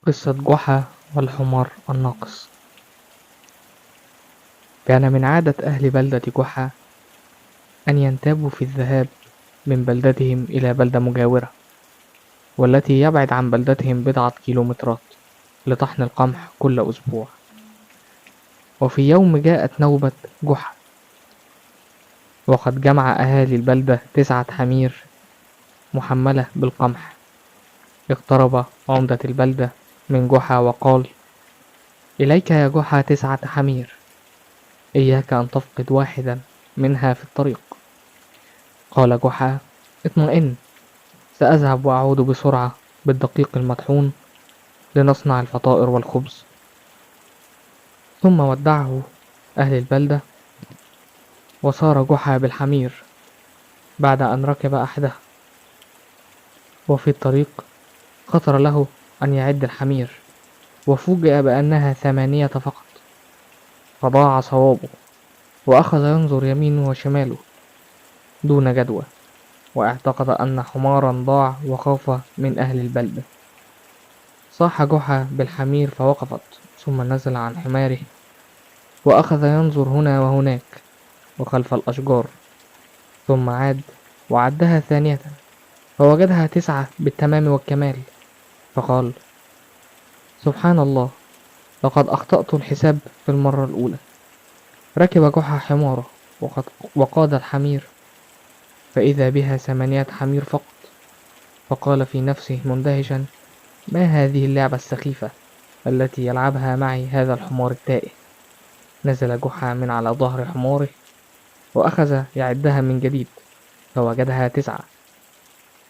قصة جحا والحمار الناقص. كان من عادة أهل بلدة جحا أن ينتابوا في الذهاب من بلدتهم إلى بلدة مجاورة، والتي يبعد عن بلدتهم بضعة كيلومترات، لطحن القمح كل أسبوع. وفي يوم جاءت نوبة جحا، وقد جمع أهالي البلدة 9 حمير محملة بالقمح. اقترب عمدة البلدة من جحا وقال: إليك يا جحا 9 حمير، إياك أن تفقد واحدا منها في الطريق. قال جحا: اطمئن، سأذهب وأعود بسرعة بالدقيق المطحون لنصنع الفطائر والخبز. ثم ودعه أهل البلدة، وسار جحا بالحمير بعد أن ركب أحدها. وفي الطريق خطر له أن يعد الحمير، وفوجئ بأنها 8 فقط، فضاع صوابه، وأخذ ينظر يمينه وشماله دون جدوى، واعتقد أن حمارا ضاع وخاف من أهل البلدة. صاح جحا بالحمير فوقفت، ثم نزل عن حماره وأخذ ينظر هنا وهناك وخلف الأشجار، ثم عاد وعدها ثانية فوجدها 9 بالتمام والكمال، فقال: سبحان الله، لقد أخطأت الحساب في المرة الأولى. ركب جحا حماره وقاد الحمير، فإذا بها 8 حمير فقط. فقال في نفسه مندهشا: ما هذه اللعبة السخيفة التي يلعبها معي هذا الحمار التائه؟ نزل جحا من على ظهر حماره وأخذ يعدها من جديد، فوجدها 9،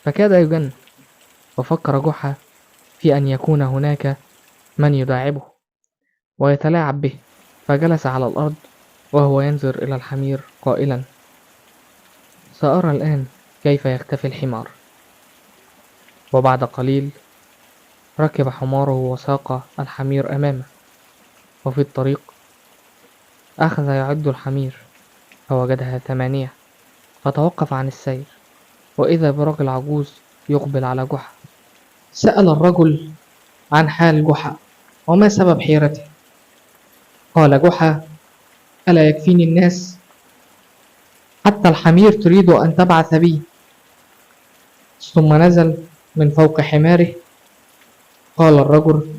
فكاد يجن. وفكر جحا في أن يكون هناك من يداعبه ويتلاعب به، فجلس على الأرض وهو ينظر إلى الحمير قائلا: سأرى الآن كيف يختفي الحمار. وبعد قليل ركب حماره وساق الحمير أمامه، وفي الطريق أخذ يعد الحمير فوجدها 8، فتوقف عن السير، وإذا برجل عجوز يقبل على جحا. سأل الرجل عن حال جحا وما سبب حيرته. قال جحا: ألا يكفيني الناس؟ حتى الحمير تريد أن تبعث بي. ثم نزل من فوق حماره. قال الرجل: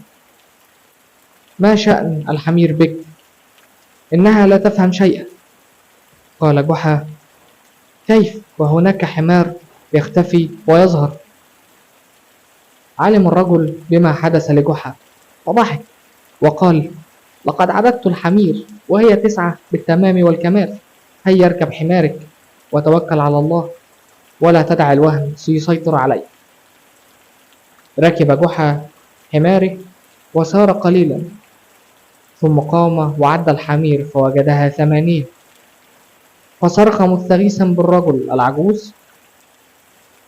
ما شأن الحمير بك؟ إنها لا تفهم شيئا. قال جحا: كيف وهناك حمار يختفي ويظهر؟ علم الرجل بما حدث لجحا وضحك وقال: لقد عددت الحمير وهي 9 بالتمام والكمال. هيا اركب حمارك وتوكل على الله، ولا تدع الوهم يسيطر عليك. ركب جحا حماره وسار قليلا، ثم قام وعد الحمير فوجدها 8، فصرخ مستغيثا بالرجل العجوز،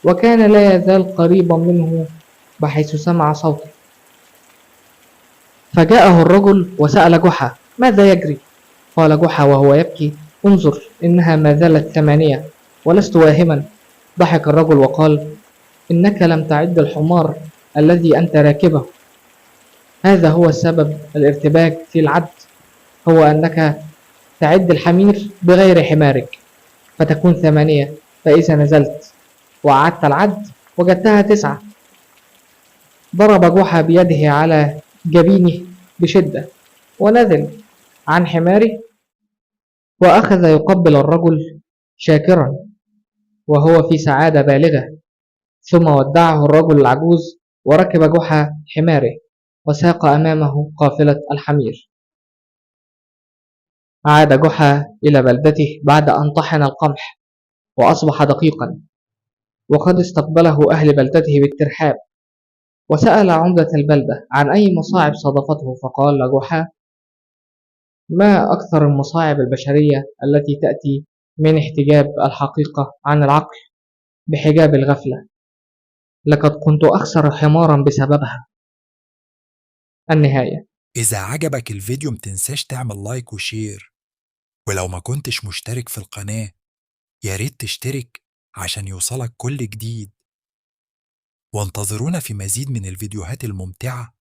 وكان لا يزال قريبا منه بحيث سمع صوته. فجاءه الرجل وسأل جحا: ماذا يجري؟ قال جحا وهو يبكي: انظر، إنها ما زالت 8 ولست واهما. ضحك الرجل وقال: إنك لم تعد الحمار الذي أنت راكبه، هذا هو سبب الارتباك في العد، هو أنك تعد الحمير بغير حمارك فتكون 8، فإذا نزلت وأعدت العد وجدتها 9. ضرب جحا بيده على جبينه بشدة ونزل عن حماره، وأخذ يقبل الرجل شاكرا وهو في سعادة بالغة. ثم ودعه الرجل العجوز وركب جحا حماره وساق أمامه قافلة الحمير. عاد جحا إلى بلدته بعد أن طحن القمح وأصبح دقيقا، وقد استقبله أهل بلدته بالترحاب. وسأل عمدة البلدة عن أي مصاعب صادفته، فقال جحا: ما أكثر المصاعب البشرية التي تأتي من احتجاب الحقيقة عن العقل بحجاب الغفلة، لقد كنت أخسر حمارا بسببها. النهاية. إذا عجبك الفيديو متنساش تعمل لايك وشير، ولو ما كنتش مشترك في القناة ياريت تشترك عشان يوصلك كل جديد، وانتظرونا في مزيد من الفيديوهات الممتعة